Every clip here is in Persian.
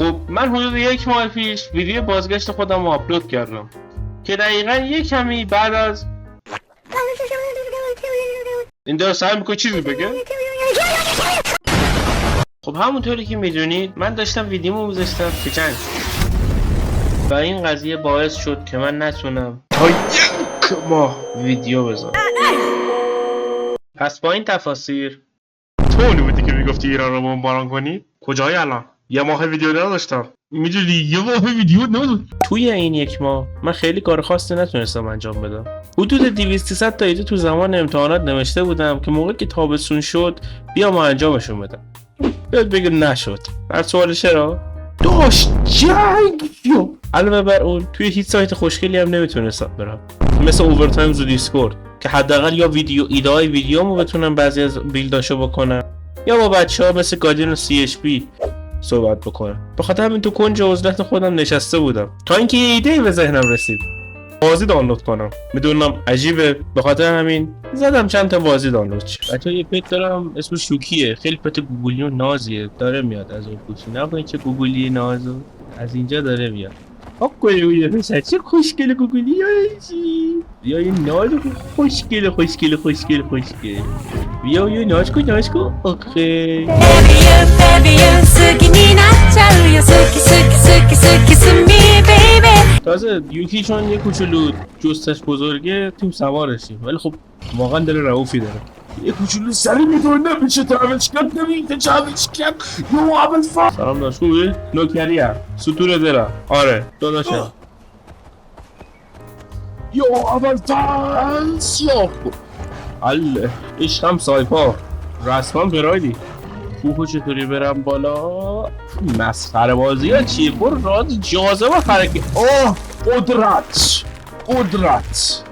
خب من حدود 1 ماه پیش ویدیو بازگشت خودم رو آپلود کردم که دقیقا یک کمی بعد از این داره سعی میکنه چیزی بگه. خب همونطوری که میدونید من داشتم ویدیومو میذاشتم که چند و این قضیه باعث شد که من نتونم تا 1 ماه ویدیو بذارم. پس با این تفاسیر تو اونی بودی که میگفتی ایران رو بمباران کنی؟ کجایی الان؟ 1 ماه ویدیو نداشتم. میدونی 1 ماه ویدیو نداشتم. توی این 1 ماه من خیلی کار خاصی نتونستم انجام بدم. حدود 200-300 تا ایده تو زمان امتحانات نوشته بودم که موقع که تابستون شد بیام انجامشون بدم. یاد بگیر نشد. هر سوال چرا؟ داشت جنگ یو. علاوه بر اون توی هیچ سایت خوشگلی هم نمیتونستم برم مثل اوورتایمز و دیسکورد که حداقل یا ایده‌های ویدیومو بتونم بعضی از بیلداشو بکنم یا با بچه‌ها مثل گادین و CHP صحبت بکنم. به خاطر همین تو کنج عزلت خودم نشسته بودم تا اینکه یه ایده‌ای به ذهنم رسید بازی دانلود کنم. میدونم عجیبه، به خاطر همین زدم چند تا بازی دانلود شه. حتی یه پت دارم اسمش یوکیه، خیلی پت گوگلی و نازیه، داره میاد از اون گوشی. نکنید چه گوگلی نازو از اینجا داره میاد. آقای پسر چه خوشگله گوگلی یا این نازو خوشگله. بیا یه ناز کن آخه تازه یوکی چون یه کوچولو جستش بزرگه تیم سوارشیم، ولی خب واقعا دل رئوفی داره. یه کوچولو سری میدونه نمیشه تاوش کرد نمیده چاوش کرد یو اول سلام داشت خوبی؟ نوکریه سطور دلم. آره داداشم یو اول سیاه الله عشقم سایپا رسمان برایدی کوهو چطوری برم بالا؟ مسخره بازی ها چیه؟ برو راز جازه و خرکی. اوه قدرت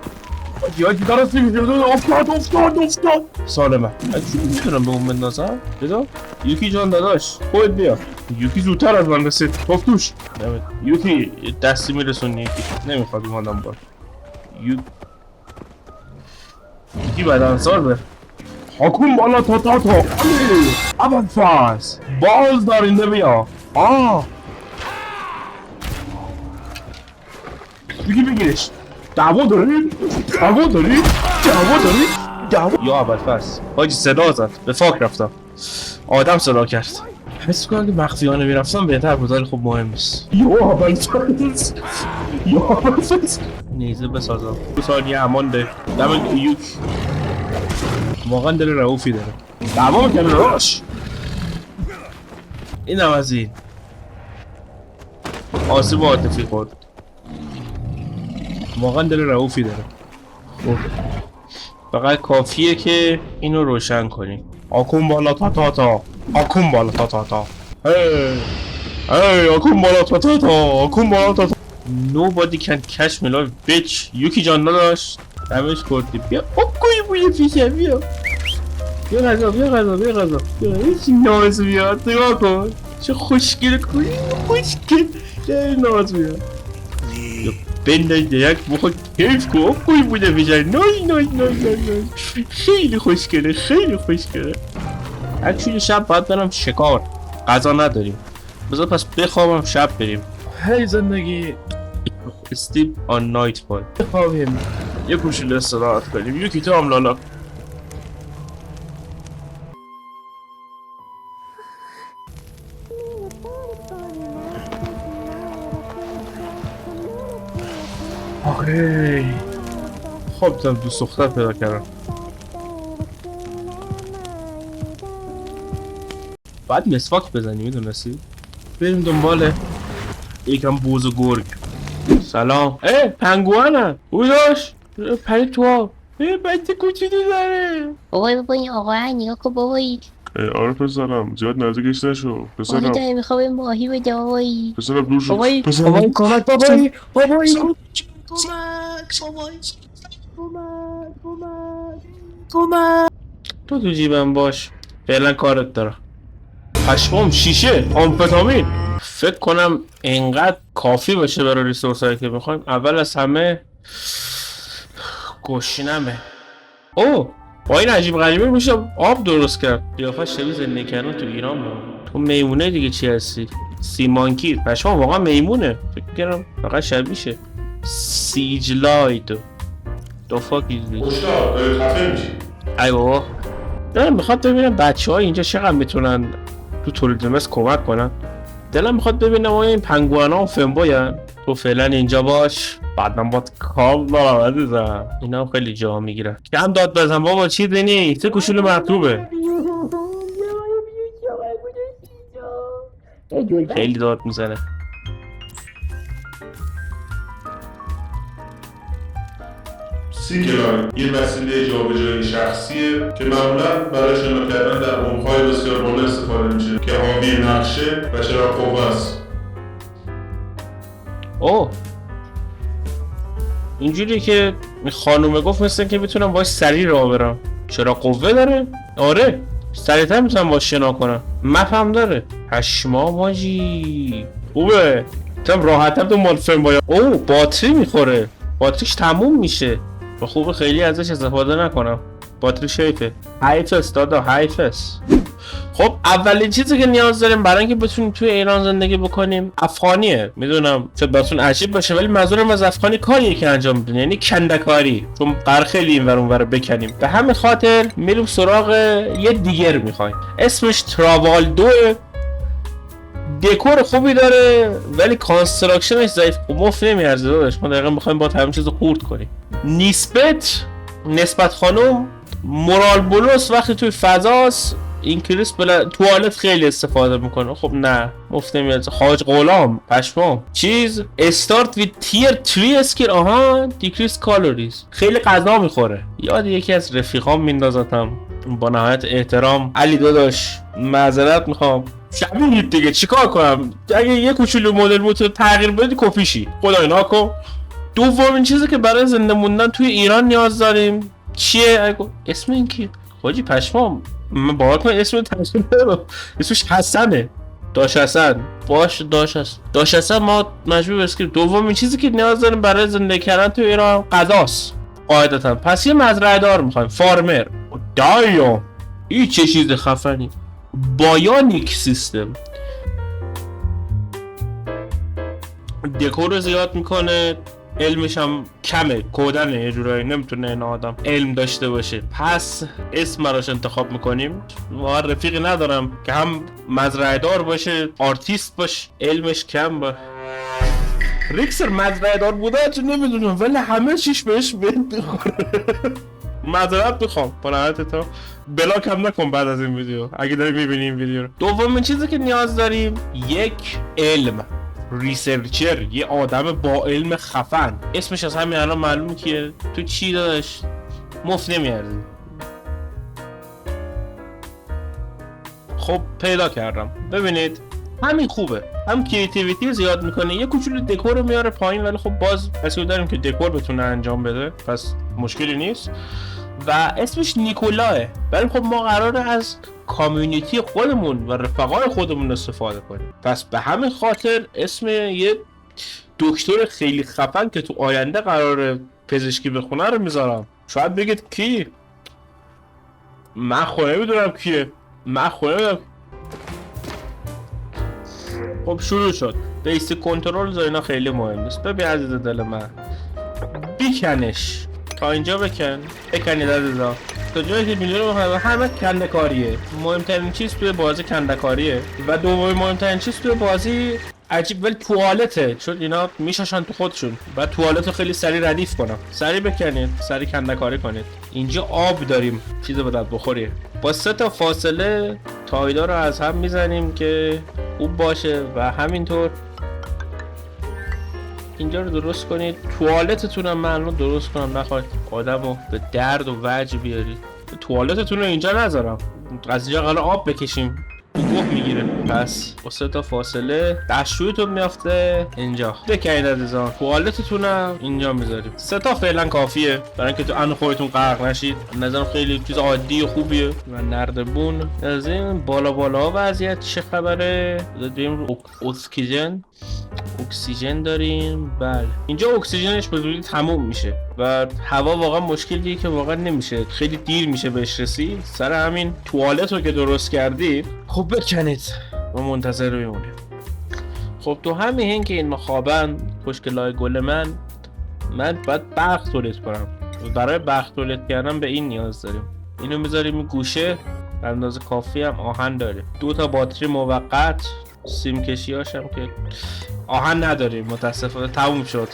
یادی درست نمیشه. افتاد سالمه. من چون میتونم به اون بندازم؟ بذار یوکی جان داداش خود بیا. یوکی زودتر از من رسید توش. یوکی دستی میرسونی یکی نمیخواد اومدم بار یوکی بدنسار به حکوم بالا تا اول فاز باز دارینده بیا. یکی بگیرش. دعوا داری؟ یا اول فاز حاجی صدا زد به فاک رفتم. آدم صدا کرد. حس کنم که مخفیانه میرفتم بهتر بود ولی خب مهم نیست. یا اول فاز نیزه بسازم 2 ثانیه امان ده. دم یوک واقعا دل رئوفی داره. دعوا میکنه راش. این هم از این آسیب عاطفی خورد. واقعا دل رئوفی داره. فقط کافیه که اینو روشن کنیم. آکون بالا تا آکون بالا تا هی آکون بالا تا Nobody can catch me live bitch. یوکی جان نداشت دمش کردی. بیا اوکوی بوی پیشه بیا غذا هیچی ناز بیاد. نگاه کن چه خوشگل کنی خوشگل ناز بیاد. بنداز درک بخواد کیف کن. اوکوی بوده پیشه ناز خیلی خوشگله اکچولی شب باید برم شکار. غذا نداریم بذار پس بخوابم شب بریم. هی زندگی استیپ آن نایت بال. بخوابیم یه کوچولو استراحت کنیم. یکی تو هم لالا آخی خب تم دوست دختر پیدا کردم. باید مسواک بزنی میدونستی؟ بریم دنباله یکم بوز و گرگ. سلام. پنگوانم بوداش پرید تو آب. بچه کوچیدی داره. بابا این آقای نگاه کن بابایی. آره پسرم زیاد نزدیکش نشو پسرم. بابایی داره میخواه به ماهی بده بابایی. پسرم دور شد. بابایی پسرم کمک بابایی. تو تو جیبم باش فعلا کارت دارم. پشمام شیشه آمفتامین فکر کنم اینقدر کافی باشه برای ریسورس هایی که میخوایم. اول از همه گشنمه. با این عجیب غریبه میشه آب درست کرد. قیافش شبیه زندگی کردن تو ایران بود. تو میمونه دیگه چی هستی؟ سیمانکی پشما واقعا میمونه فکر می‌کردم فقط شبیشه سیج لاید دو فاک ایزی مشتاق داری خفه میشی. ای بابا دلم میخواد ببینم بچه های اینجا چقدر میتونن تو تولید مثل کمک کنن. دلم میخواد ببینم آیا این پنگوانا و فنبوین. تو فعلا اینجا باش بعد من باید کام دارم عزیزم. اینا هم خیلی جا میگیرن. کم داد بزن بابا چیزی نیست چه کوچولو مطلوبه. خیلی داد میزنه. سیکلاین یه وسیله جابجایی شخصیه که معمولا برای شنا کردن در عمق‌های بسیار بالا استفاده میشه که حاوی نقشه و چراغ قوه است. اوه اینجوری که خانومه گفت مثل که میتونم باش سریع راه برم. چرا قوه داره؟ آره سریعتر میتونم باش شنا کنم. مپ هم داره. پشما ماجی خوبه. تم راحتم تو مال فیلم باید. اوه باتری میخوره. باتریش تموم میشه و خوبه خیلی ازش استفاده نکنم. باتری شیفه. حیفست دادا حیفست. خب اولین چیزی که نیاز داریم برای اینکه بتونیم توی ایران زندگی بکنیم افغانیه. میدونم شاید براتون عجیب باشه ولی منظورم از افغانی کاریه که انجام میدن یعنی کندکاری چون قرار خیلی اینور اونور بکنیم. به همین خاطر میریم سراغ یه دیگر میخوایم اسمش تراوال 2. دکور خوبی داره ولی کانستراکشنش ضعیف مفت نمیارزه داداش. ما دقیقا میخوایم با همین چیزو خورد کنیم. نسبت خانم مورال بونوس وقتی توی فضاست اینکریس توالت خیلی استفاده میکنه. خب نه مفت نمیارزه. حاج غلام پشمام چیز استارت وی تیر 3 اسکیل آها دیکریس کالوریز خیلی غذا میخوره. یاد یکی از رفیقام میندازتم با نهایت احترام. علی داداش معذرت میخوام شبیه دیگه چیکار کنم اگه یه کوچولو مدل موتور تغییر بدی کپیشی خدای ناکن. دومین چیزی که برای زنده موندن توی ایران نیاز داریم چیه؟ اسم این کی؟ حاجی پشمام من باور کنم اسم تشکیل ندارم. اسمش حسنه. داش حسن باش داش حسن ما مجبور بسکیم. دومین چیزی که نیاز داریم برای زندگی کردن توی ایران غذاست قاعدتا. پس یه مزرعه دار میخوایم فارمر. دایا این چه چیز خفنی بایونیک سیستم. دکور رو زیاد میکنه علمش هم کمه کودنه یه جورایی نمیتونه این آدم علم داشته باشه. پس اسم براش انتخاب میکنیم. ما رفیقی ندارم که هم مزرعه دار باشه آرتیست باشه علمش کم باشه. ریکسر مزرعه دار بوده چون نمیدونم ولی همه چیش بهش میخوره. معذرت میخوام پناهت تو بلاک هم نکن بعد از این ویدیو اگه داری میبینی این ویدیو رو. دومین چیزی که نیاز داریم یک علم ریسرچر یه آدم با علم خفن. اسمش از همین الان معلومه که تو چی داشت مفت نمیارزی. خب پیدا کردم ببینید همین خوبه. هم کریتیویتی زیاد میکنه یه کوچولو دکور رو میاره پایین ولی خب باز اصول داریم که دکور بتونه انجام بده پس مشکلی نیست. و اسمش نیکولاه. ولی خب ما قراره از کامیونیتی خودمون و رفقای خودمون استفاده کنیم. پس به همین خاطر اسم یه دکتر خیلی خفن که تو آینده قراره پزشکی بخونه رو میذارم. شاید بگید کی؟ من خونه میدونم کیه. خب شروع شد. بیسیک کنترل اینا خیلی مهم نیست. ببین عزیز دل من بیکنش تا اینجا بکنید عزیزا تا جایی که میلیون همه کندکاریه. مهمترین چیز توی بازی کندکاریه و دومین مهمترین چیز توی بازی عجیب ولی توالته چون اینا میشاشن تو خودشون و توالت رو خیلی سریع ردیف کنم. سریع بکنید سریع کندکاری کنید. اینجا آب داریم چیزو بدت بخوری. با 3 تا فاصله تایدا رو از هم میزنیم که خوب باشه و همینطور اینجا رو درست کنید. توالتتون هم من رو درست کنم نخواهید آدم رو به درد و وجع بیارید. توالتتون رو اینجا نذارم از اینجا قرار آب بکشیم گوه میگیره. پس با 3 تا فاصله دستشویتون میافته اینجا بکنید عزیزان. توالتتون هم اینجا میذاریم. 3 تا فعلا کافیه برای اینکه تو ان خودتون غرق نشید. نظرم خیلی چیز عادی و خوبیه. و نردبون از این بالا وضعیت چه خبره؟ داریم اکسیژن داریم. بله اینجا اکسیژنش به زودی تموم میشه و هوا واقعا مشکلیه که واقعا نمیشه خیلی دیر میشه بهش رسید. سر همین توالت رو که درست کردید خب بکنید ما منتظر بمونیم. خب تو همین هنگ که این خوابن خوشگلای گل من باید برق تولید کنم. برای برق تولید کردن به این نیاز داریم. اینو میذاریم این گوشه، به اندازه کافی هم آهن داره. 2 تا باتری موقت، سیم کشی هاشم که آهن نداریم متاسفانه. تموم شد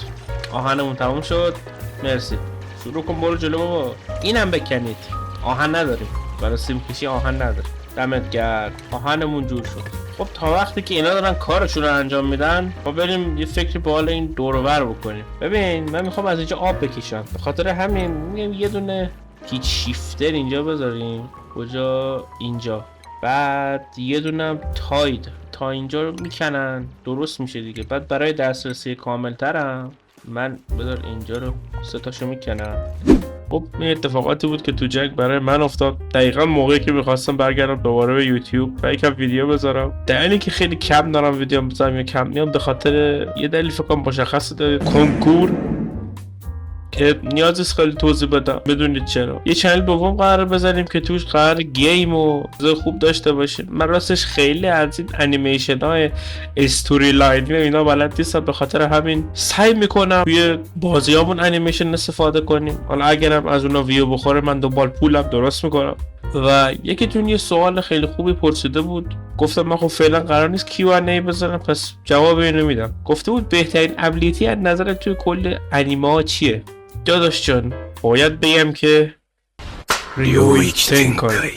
آهنمون، تموم شد. مرسی. شروع کن برو جلو بابا. اینم بکنید، آهن نداریم برای سیم کشی، آهن نداریم. دمت گرم، آهنمون جور شد. خب تا وقتی که اینا دارن کارشون رو انجام میدن ما بریم یه فکری به حال این دور و بر بکنیم. ببین من میخوام از اینجا آب بکشم، به خاطر همین میگم یه دونه هیچ شیفتر اینجا بذاریم. کجا؟ اینجا. بعد یه دونه تاید تا اینجا رو میکنن، درست میشه دیگه. بعد برای دسترسی کامل ترم من بذار اینجا رو 3 تاشو میکنم. خب این اتفاقاتی بود که تو جنگ برای من افتاد، دقیقا موقعی که میخواستم برگردم دوباره به یوتیوب و یکم ویدیو بذارم. دلیلی که خیلی کم دارم ویدیو بذارم یا کم میام به خاطر یه دلیل فکر کنم مشخصه، داره کنکور که نیاز است خیلی توضیح بدم بدونید چرا. یه چنل دوم قرار بذاریم که توش قرار گیم و خوب داشته باشیم. من راستش خیلی از این انیمیشن های استوری لاینی و اینا بلد نیستم، به خاطر همین سعی میکنم توی بازیامون انیمیشن استفاده کنیم. حالا اگرم از اونا ویو بخوره من دنبال پولم درست میکنم. و یکیتون یه سوال خیلی خوبی پرسیده بود، گفتم من خب فعلا قرار نیست Q&A بذارم پس جواب اینو میدم. گفته بود بهترین ابیلیتی از نظرت توی کل انیمه ها چیه؟ داداش جان باید بگم که ریویک تنکای